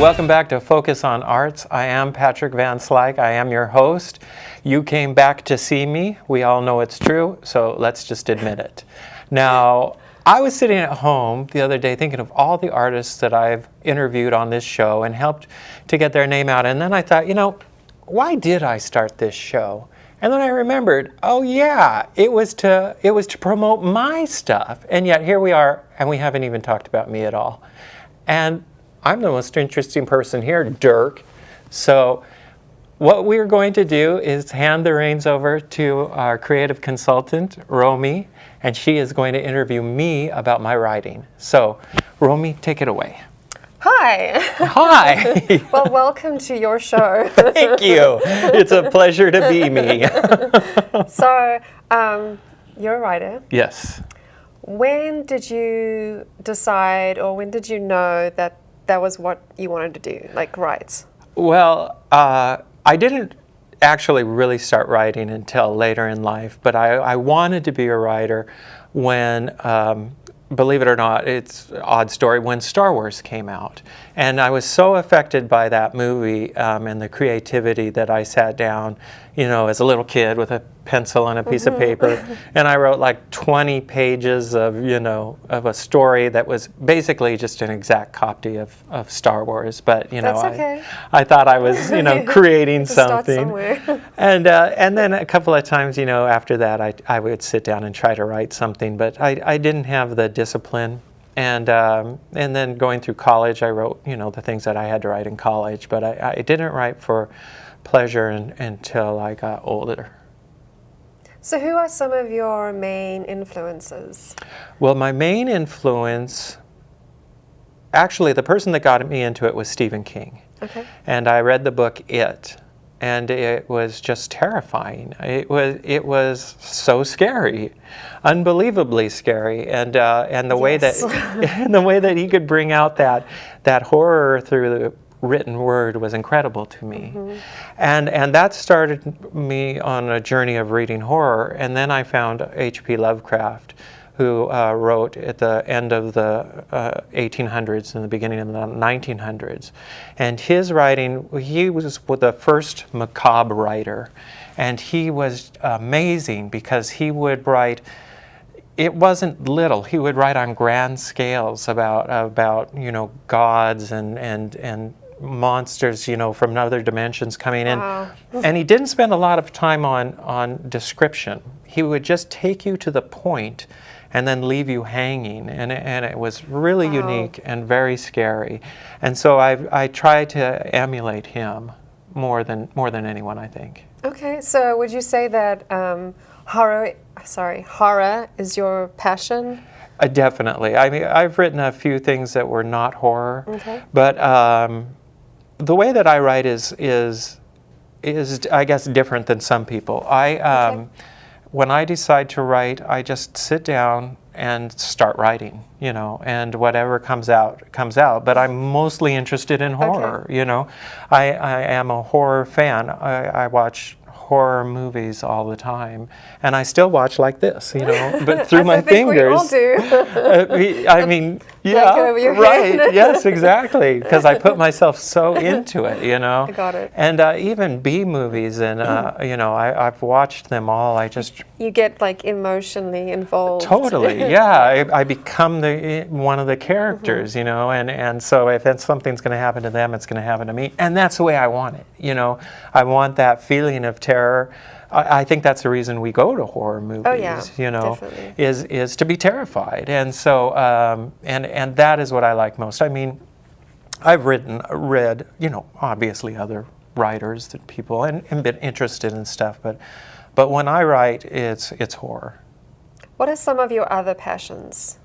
welcome back to Focus on Arts. I am Patrick Van Slyke. I am your host. You came back to see me. We all know it's true, so let's just admit it. Now, I was sitting at home the other day thinking of all the artists that I've interviewed on this show and helped to get their name out. And then I thought, why did I start this show? And then I remembered, oh yeah, it was to promote my stuff. And yet here we are, and we haven't even talked about me at all. And I'm the most interesting person here, Dirk. So what we're going to do is hand the reins over to our creative consultant, Romy, and she is going to interview me about my writing. So, Romy, take it away. Hi. Hi. Well, welcome to your show. Thank you. It's a pleasure to be me. So, you're a writer. Yes. When did you decide, or when did you know that that was what you wanted to do, like write? Well, I didn't actually really start writing until later in life, but I wanted to be a writer when, believe it or not, it's an odd story, when Star Wars came out. And I was so affected by that movie and the creativity that I sat down, as a little kid with a pencil and a piece of paper, and I wrote like 20 pages of a story that was basically just an exact copy of Star Wars. But That's okay. I thought I was creating Start something. somewhere. And then a couple of times after that I would sit down and try to write something, but I didn't have the discipline. And then going through college, I wrote the things that I had to write in college, but I didn't write for pleasure until I got older. So who are some of your main influences? Well, my main influence, actually the person that got me into it was Stephen King. Okay. And I read the book It, and it was just terrifying. It was so scary, unbelievably scary, and the way that and the way that he could bring out that horror through the written word was incredible to me. And that started me on a journey of reading horror. And then I found H.P. Lovecraft, who wrote at the end of the 1800s and the beginning of the 1900s. And his writing, he was the first macabre writer. And he was amazing because he would write, it wasn't little, he would write on grand scales about gods and monsters, from other dimensions coming in. Wow. And he didn't spend a lot of time on description. He would just take you to the point and then leave you hanging. And it was really unique and very scary. And so I try to emulate him more than anyone, I think. Okay, so would you say that horror is your passion? Definitely. I mean, I've written a few things that were not horror, but the way that I write is I guess different than some people. When I decide to write, I just sit down and start writing, and whatever comes out, comes out. But I'm mostly interested in horror, I am a horror fan. I watch horror movies all the time, and I still watch like this, but through my fingers. I think we all do. I mean, yeah, over your right, head. yes, exactly, because I put myself so into it, I got it. And even B movies, and I've watched them all. You get like emotionally involved. Totally, yeah. I become one of the characters, and so if something's going to happen to them, it's going to happen to me, and that's the way I want it. I want that feeling of terror. I think that's the reason we go to horror movies. Oh yeah, definitely. is to be terrified, and so and that is what I like most. I mean, I've read, obviously other writers that people and been interested in stuff, but when I write, it's horror. What are some of your other passions?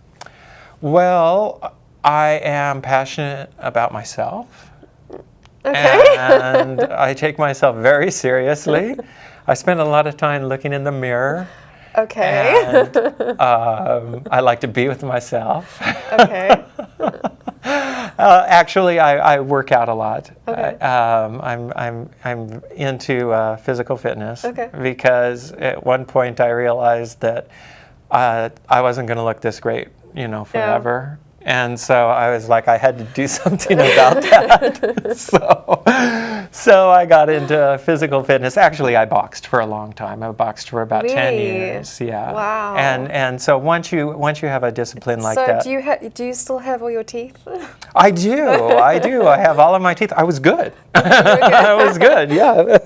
Well, I am passionate about myself. Okay. And I take myself very seriously. I spend a lot of time looking in the mirror. Okay. And I like to be with myself. Okay. Actually, I work out a lot. Okay. I'm into physical fitness. Okay. Because at one point I realized that I wasn't going to look this great, forever. And so I was like, I had to do something about that. So I got into physical fitness. Actually, I boxed for a long time. I boxed for about 10 Really? years. Yeah. Wow. And so once you have a discipline like that. So do you still have all your teeth? I do. I have all of my teeth. I was good. I was good. Yeah.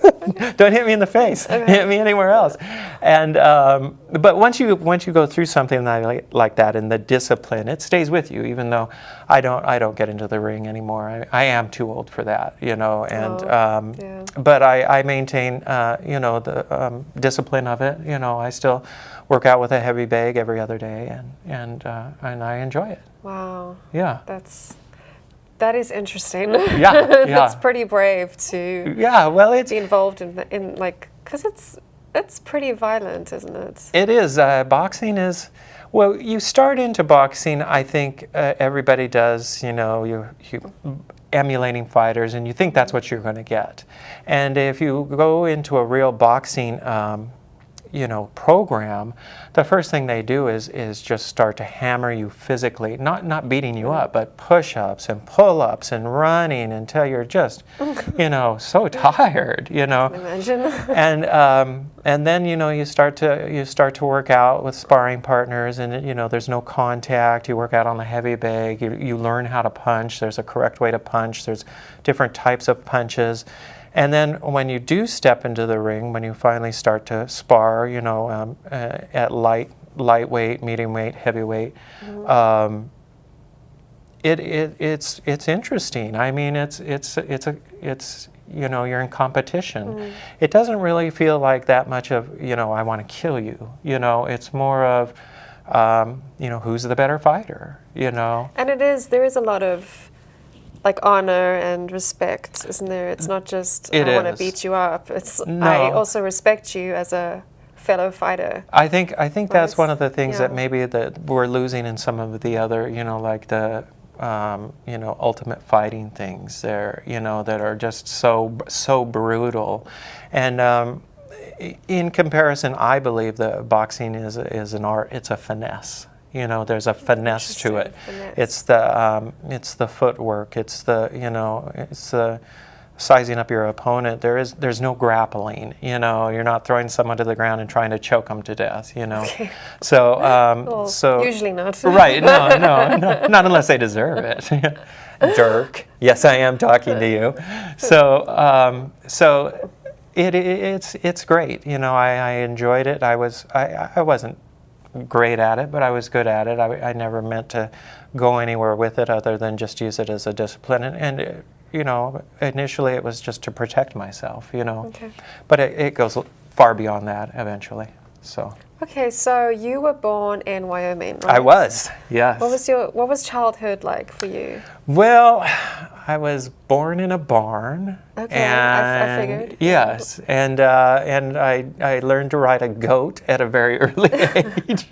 Don't hit me in the face. Okay. Hit me anywhere else. And but once you go through something like that, and the discipline, it stays with you. Even though I don't get into the ring anymore. I am too old for that, you know. And yeah. but I maintain you know, the discipline of it. You know, I still work out with a heavy bag every other day, and I enjoy it. Wow. Yeah. That is interesting. Yeah. That's pretty brave to Well, it's be involved in like, because it's pretty violent, isn't it? It is. Boxing is, well, you start into boxing, I think everybody does, you know, you emulating fighters, and you think that's what you're going to get. And if you go into a real boxing, you know, program, the first thing they do is just start to hammer you physically, not beating you up, but push-ups and pull-ups and running until you're just, you know, so tired, you know. Imagine. And then, you know, you start to work out with sparring partners, and, you know, there's no contact. You work out on the heavy bag. You learn how to punch. There's a correct way to punch. There's different types of punches. And then when you do step into the ring, when you finally start to spar, you know, at lightweight, medium weight, heavyweight, it's interesting. I mean, it's you know, you're in competition. It doesn't really feel like that much of, you know, I want to kill you. You know, it's more of, you know, who's the better fighter. You know. And there is a lot of like honor and respect, isn't there? It's not just I want to beat you up. It's I also respect you as a fellow fighter. I think that's one of the things Yeah. that maybe that we're losing in some of the other, you know, like the you know, ultimate fighting things there, you know, that are just so brutal. And in comparison, I believe that boxing is an art. It's a finesse. You know, there's a finesse to it. Finesse. It's the footwork. It's the, you know, it's the sizing up your opponent. There's no grappling. You know, you're not throwing someone to the ground and trying to choke them to death. You know, Okay. so Well, usually not. Right? No, not unless they deserve it. Dirk. Yes, I am talking to you. So it's great. You know, I enjoyed it. I wasn't great at it, but I was good at it. I never meant to go anywhere with it other than just use it as a discipline. And you know, initially it was just to protect myself, you know. Okay. But it goes far beyond that eventually. So. Okay, so you were born in Wyoming, right? I was, yes. What was childhood like for you? Well, I was born in a barn. Okay, and I figured. Yes, and I learned to ride a goat at a very early age.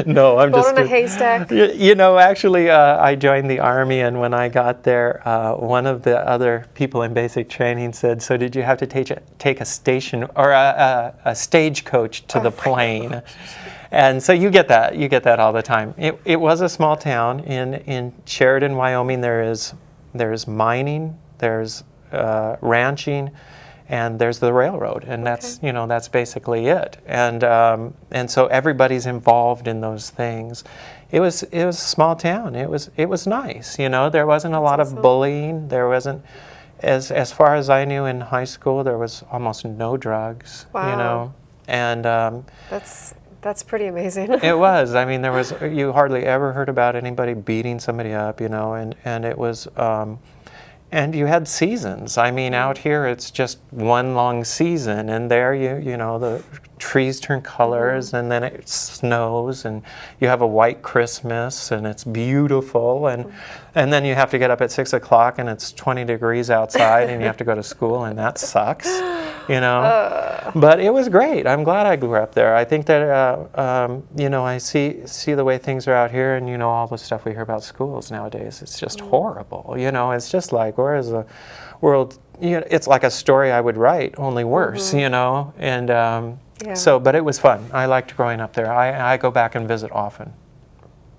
No, I'm just born in a haystack. You know, actually, I joined the Army, and when I got there, one of the other people in basic training said, "So did you have to take a station or a stagecoach to the plane?" And so you get that all the time. It was a small town in Sheridan, Wyoming. There's mining, there's ranching, and there's the railroad, and that's, you know, that's basically it. And so everybody's involved in those things. It was a small town. It was nice. You know, there wasn't a lot of bullying. There wasn't, as far as I knew in high school, there was almost no drugs. Wow. You know, and that's pretty amazing. it was. I mean, you hardly ever heard about anybody beating somebody up. You know, and it was. And you had seasons. I mean, out here it's just one long season, and there you know, the trees turn colors, and then it snows, and you have a white Christmas, and it's beautiful, and then you have to get up at 6 o'clock, and it's 20 degrees outside, and you have to go to school, and that sucks, you know. But it was great. I'm glad I grew up there. I think that you know, I see the way things are out here, and you know, all the stuff we hear about schools nowadays. It's just horrible. You know, it's just like, where is the world? You know, it's like a story I would write, only worse. You know, and. Yeah. So, but it was fun. I liked growing up there. I go back and visit often.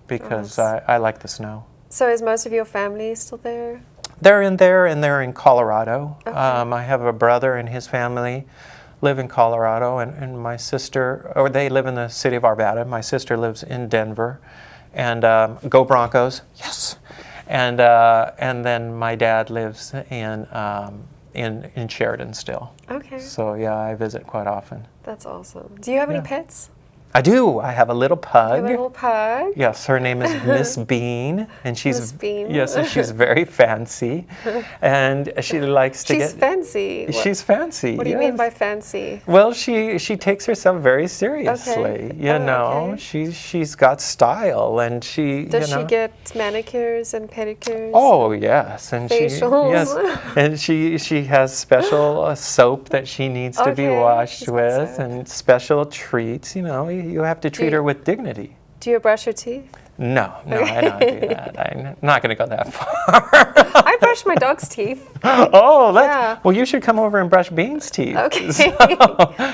because I like the snow. So is most of your family still there? They're in there, and they're in Colorado. Okay. I have a brother and his family live in Colorado, and my sister, or they live in the city of Arvada. My sister lives in Denver, and go Broncos, yes. And then my dad lives in Sheridan still. Okay. So yeah, I visit quite often. That's awesome. Do you have any pets? I do. I have a little pug. You have a little pug? Yes, her name is Miss Bean, and she's Miss Bean. Yes, and she's very fancy, and she likes to She's fancy. She's fancy. What do you mean by fancy? Well, she takes herself very seriously. Okay. You know, okay. she's got style, and Does she get manicures and pedicures? Oh yes, and facials. she has special soap that she needs to be washed with, and special treats. You know, you have to treat her with dignity. Do you brush your teeth? No, I don't do that. I'm not going to go that far. I brush my dog's teeth. Oh, well, you should come over and brush Bean's teeth. Okay.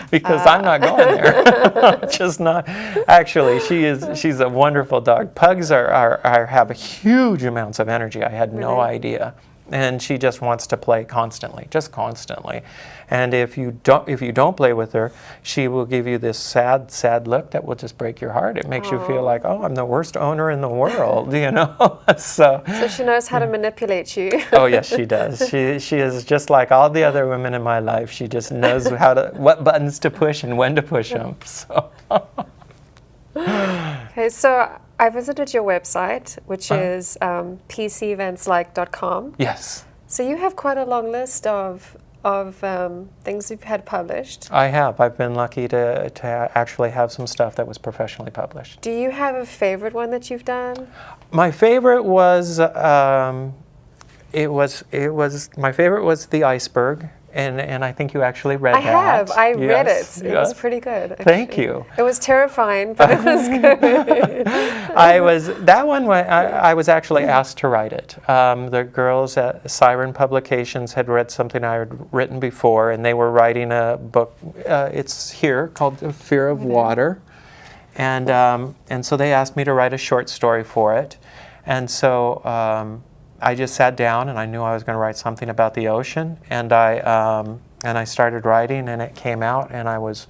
Because I'm not going there. Just not. Actually, she's a wonderful dog. Pugs have huge amounts of energy. I had no idea. And she just wants to play constantly, just constantly. And if you don't play with her, she will give you this sad look that will just break your heart. It makes you feel like, oh, I'm the worst owner in the world, you know. So she knows how to manipulate you. Oh yes, she does. She is just like all the other women in my life. She just knows what buttons to push and when to push them. So. Okay, so I visited your website, which is pceventslike.com. Yes. So you have quite a long list of things you've had published. I have. I've been lucky to actually have some stuff that was professionally published. Do you have a favorite one that you've done? My favorite was my favorite was The Iceberg. And I think you actually read that. I read it. It was pretty good, actually. Thank you. It was terrifying, but it was good. I was actually asked to write it. The girls at Siren Publications had read something I had written before, and they were writing a book. It's here called The Fear of Water. And so they asked me to write a short story for it. And so I just sat down, and I knew I was going to write something about the ocean, and I started writing, and it came out, and I was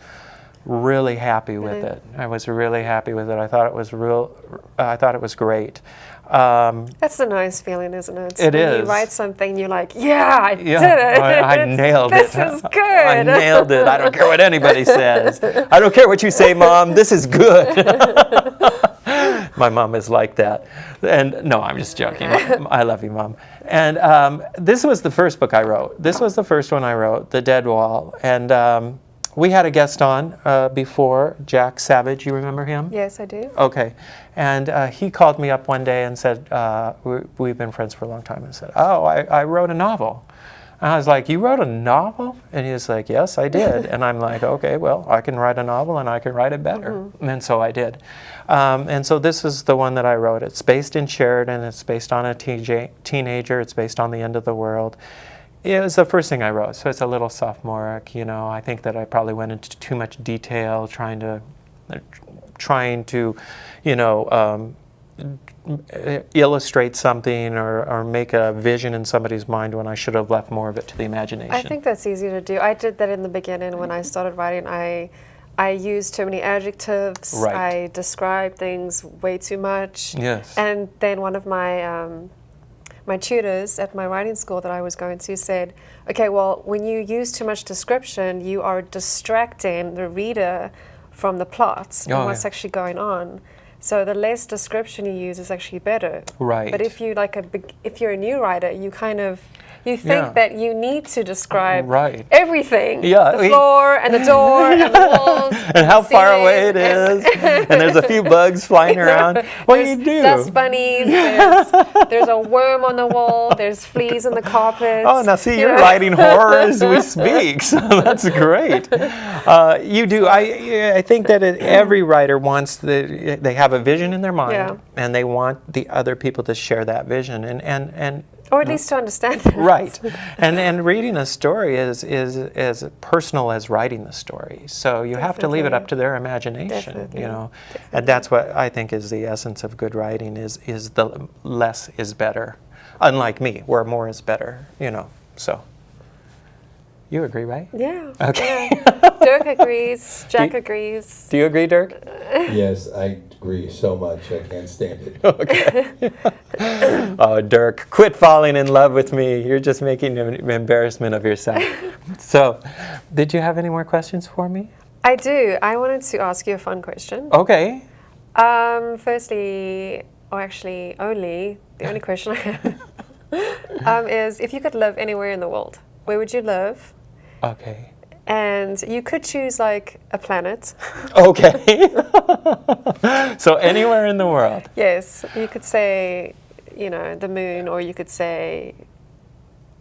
really happy with it. I was really happy with it. I thought it was great. That's a nice feeling, isn't it? It is. When you write something, you're like, I did it. I nailed it. This is good. I nailed it. I don't care what anybody says. I don't care what you say, Mom. This is good. My mom is like that. And no, I'm just joking. I love you, Mom. And this was the first book I wrote. This was the first one I wrote, The Dead Wall. And we had a guest on before, Jack Savage. You remember him? Yes, I do. Okay. And he called me up one day and said, we've been friends for a long time, and said, oh, I wrote a novel. And I was like, you wrote a novel? And he was like, yes, I did. And I'm like, okay, well, I can write a novel, and I can write it better. And so I did. And so this is the one that I wrote. It's based in Sheridan. It's based on a teenager. It's based on the end of the world. It was the first thing I wrote, so it's a little sophomoric. You know, I think that I probably went into too much detail, trying to, you know, illustrate something or make a vision in somebody's mind when I should have left more of it to the imagination. I think that's easy to do. I did that in the beginning when I started writing. I used too many adjectives. Right. I described things way too much. Yes. And then one of my my tutors at my writing school that I was going to said, okay, well, when you use too much description, you are distracting the reader from the plot and what's actually going on. So the less description you use is actually better. Right. But if you if you're a new writer, you kind of think that you need to describe everything. Yeah. The floor and the door and the walls. And how far away it is. And there's a few bugs flying around. Well, you do. Dust bunnies. There's a worm on the wall. There's fleas on the carpet. Oh, now see, you're writing horror as we speak. So that's great. You do. I think that every writer wants they have a vision in their mind, and they want the other people to share that vision. And Or at least to understand it. Right. And reading a story is as personal as writing the story. So you have to leave it up to their imagination, Definitely. you know. And that's what I think is the essence of good writing is the less is better. Unlike me, where more is better, you know. So you agree, right? Yeah. Okay. Yeah. Dirk agrees. Jack agrees. Do you agree, Dirk? Yes, I agree so much. I can't stand it. Okay. Oh, Dirk, quit falling in love with me. You're just making an embarrassment of yourself. So, did you have any more questions for me? I do. I wanted to ask you a fun question. Okay. Firstly, or actually only, the only question I have is if you could live anywhere in the world, where would you live? Okay. And you could choose like a planet. Okay. So anywhere in the world. Yes, you could say, you know, the moon, or you could say,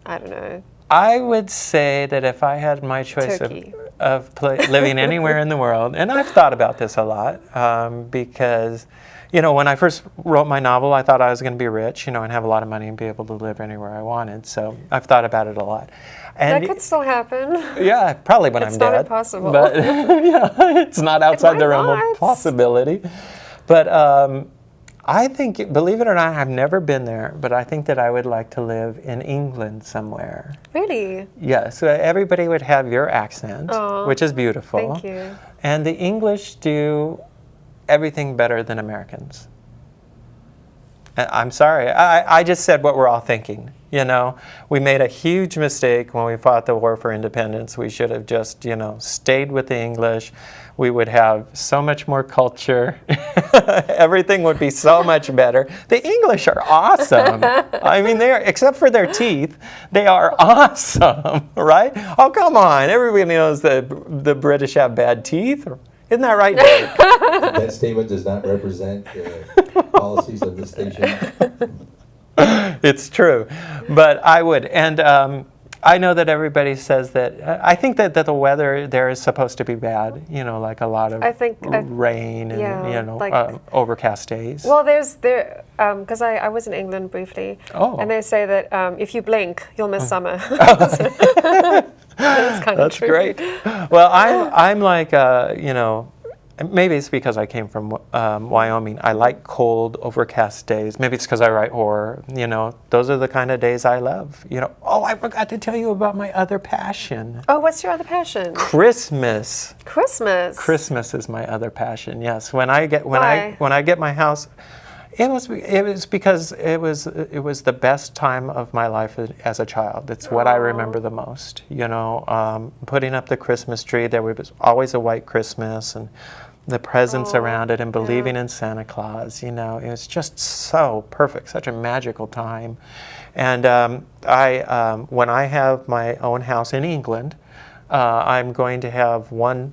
I don't know. I would say that if I had my choice Turkey. of living anywhere in the world, and I've thought about this a lot because, you know, when I first wrote my novel, I thought I was going to be rich, you know, and have a lot of money and be able to live anywhere I wanted. So I've thought about it a lot. And That could still happen. yeah, probably when It's I'm not dead. impossible. But yeah, it's not outside the realm of not. possibility. But I think, believe it or not, I've never been there, but I think that I would like to live in England somewhere. Really? Yes, so everybody would have your accent, Aw, which is beautiful. Thank you. And the English do everything better than Americans. I'm sorry, I just said what we're all thinking. You know, we made a huge mistake when we fought the war for independence. We should have just, you know, stayed with the English. We would have so much more culture. Everything would be so much better. The English are awesome. I mean, they are, except for their teeth, they are awesome, right? Oh, come on. Everybody knows that the British have bad teeth. Isn't that right, Dave? That statement does not represent the policies of the station. It's true, but I would, and I know that everybody says that. I think that the weather there is supposed to be bad. You know, like a lot of rain and yeah, like, overcast days. Well, because I was in England briefly, and they say that if you blink, you'll miss summer. That's kind of true. Great. Well, I'm like you know. Maybe it's because I came from Wyoming. I like cold, overcast days. Maybe it's because I write horror. You know, those are the kind of days I love. You know, oh, I forgot to tell you about my other passion. Oh, what's your other passion? Christmas. Christmas. Christmas is my other passion. Yes, when I get my house, it was because it was the best time of my life as a child. It's what I remember the most. You know, putting up the Christmas tree. There was always a white Christmas and the presents around it, and believing in Santa Claus. You know, it was just so perfect, such a magical time. And when I have my own house in England, I'm going to have one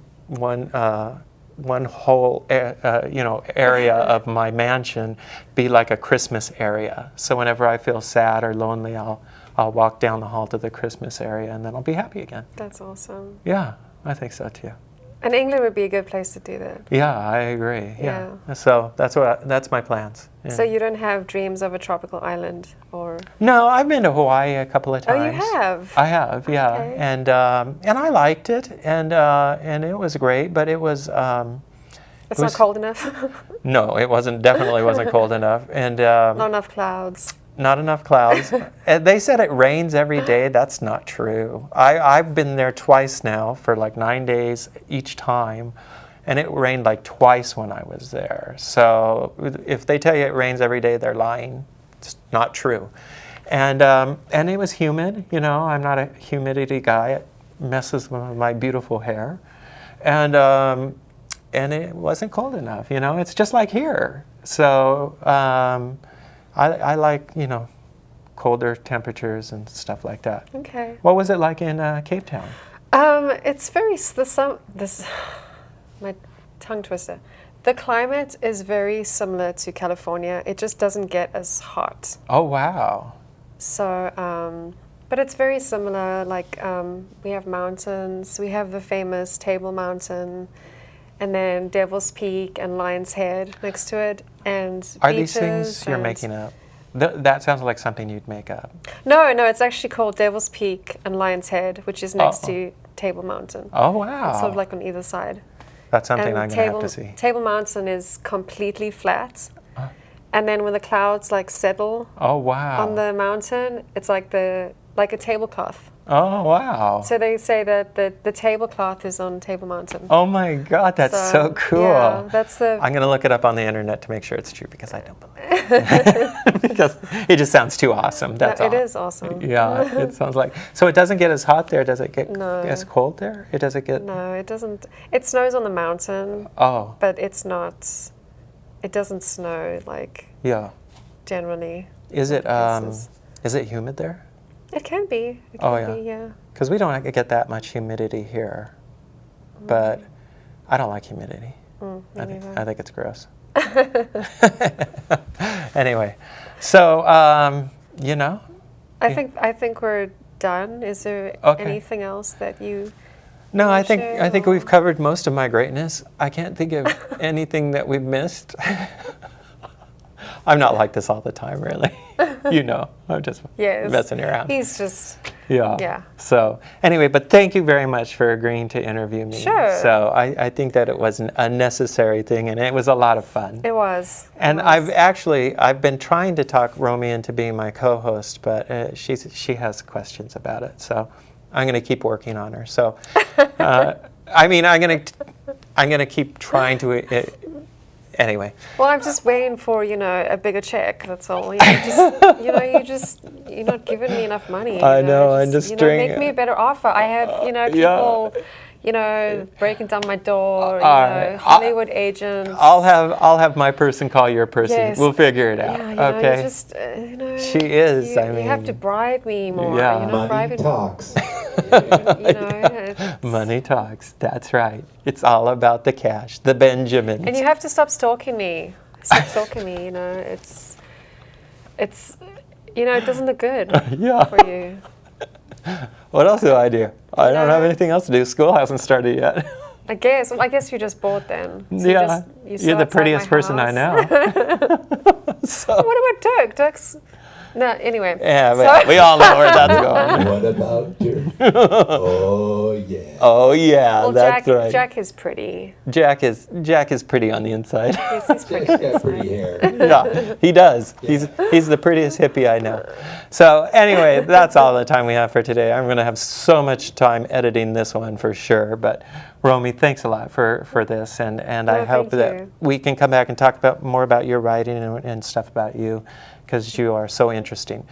whole area of my mansion be like a Christmas area. So whenever I feel sad or lonely, I'll walk down the hall to the Christmas area, and then I'll be happy again. That's awesome. Yeah, I think so too. And England would be a good place to do that. Yeah, I agree. Yeah. So that's my plans. Yeah. So you don't have dreams of a tropical island, or? No, I've been to Hawaii a couple of times. Oh, you have? I have, yeah. Okay. And I liked it, and it was great, but it was. It's not cold enough. No, it wasn't. Definitely wasn't cold enough, and not enough clouds. Not enough clouds. They said it rains every day. That's not true. I've been there twice now for like 9 days each time, and it rained like twice when I was there. So if they tell you it rains every day, they're lying. It's not true. And it was humid. You know, I'm not a humidity guy. It messes with my beautiful hair, and it wasn't cold enough. You know, it's just like here. So. I like, you know, colder temperatures and stuff like that. Okay. What was it like in Cape Town? It's very my tongue twister. The climate is very similar to California. It just doesn't get as hot. Oh wow. So, but it's very similar. Like we have mountains. We have the famous Table Mountain, and then Devil's Peak and Lion's Head next to it, and Are beaches. these things you're making up? That sounds like something you'd make up. No, it's actually called Devil's Peak and Lion's Head, which is next to Table Mountain. Oh, wow. It's sort of like on either side. That's something And I'm going to have to see. Table Mountain is completely flat. And then when the clouds like settle Oh, wow. on the mountain, it's like a tablecloth. Oh, wow. So they say that the tablecloth is on Table Mountain. Oh my God, that's so cool. Yeah, that's the. I'm going to look it up on the internet to make sure it's true because I don't believe it. Because it just sounds too awesome. That's No, all. it is awesome. Yeah, it sounds like. So it doesn't get as hot there? Does it get No. as cold there? It doesn't get. No, it doesn't. It snows on the mountain, Oh, but it's not. It doesn't snow like yeah. generally. Is it places. is it humid there? It can be. It Oh, can yeah. be, yeah. Because we don't get that much humidity here, but I don't like humidity. Me neither. I think it's gross. Anyway, so you know, I think we're done. Is there Okay. anything else that you? no, I wanna think share, we've covered most of my greatness. I can't think of anything that we've missed. I'm not like this all the time, really. You know, I'm just Yes. messing around. He's just. Yeah. Yeah. So anyway, but thank you very much for agreeing to interview me. Sure. So I think that it was a necessary thing, and it was a lot of fun. It was. And I've been trying to talk Romy into being my co-host, but she has questions about it. So I'm going to keep working on her. So I'm going to keep trying to. Anyway. Well, I'm just waiting for a bigger check. That's all. You're not giving me enough money. I know. I'm just make me a better offer. I have people. Breaking down my door. Hollywood agents. I'll have my person call your person. Yes. We'll figure it out. Yeah, okay. You just, she is. You have to bribe me more. Yeah. Money bribe me. talks. Money talks. That's right. It's all about the cash, the Benjamins. And you have to stop stalking me. Stop stalking me. It doesn't look good Yeah. for you. What else do I do? I don't have anything else to do. School hasn't started yet. I guess you're just bored then. So Yeah. you're You're the prettiest person I know. So. What about Dirk? Dirk's. No, anyway. Yeah, but we all know where that's going. What about you? Oh yeah. Oh yeah, Well, that's right. Jack is pretty. Jack is pretty on the inside. He's pretty. Jack's got pretty hair. Yeah, he does. He's the prettiest hippie I know. So anyway, that's all the time we have for today. I'm going to have so much time editing this one for sure. But Romy, thanks a lot for this, and I hope thank that you. we can come back and talk more about your writing and stuff about you, because you are so interesting.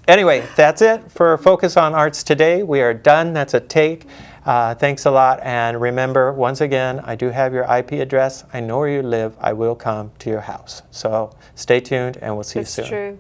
Anyway, that's it for Focus on Arts today. We are done. That's a take. Thanks a lot. And remember, once again, I do have your IP address. I know where you live. I will come to your house. So stay tuned, and we'll see you soon. It's true.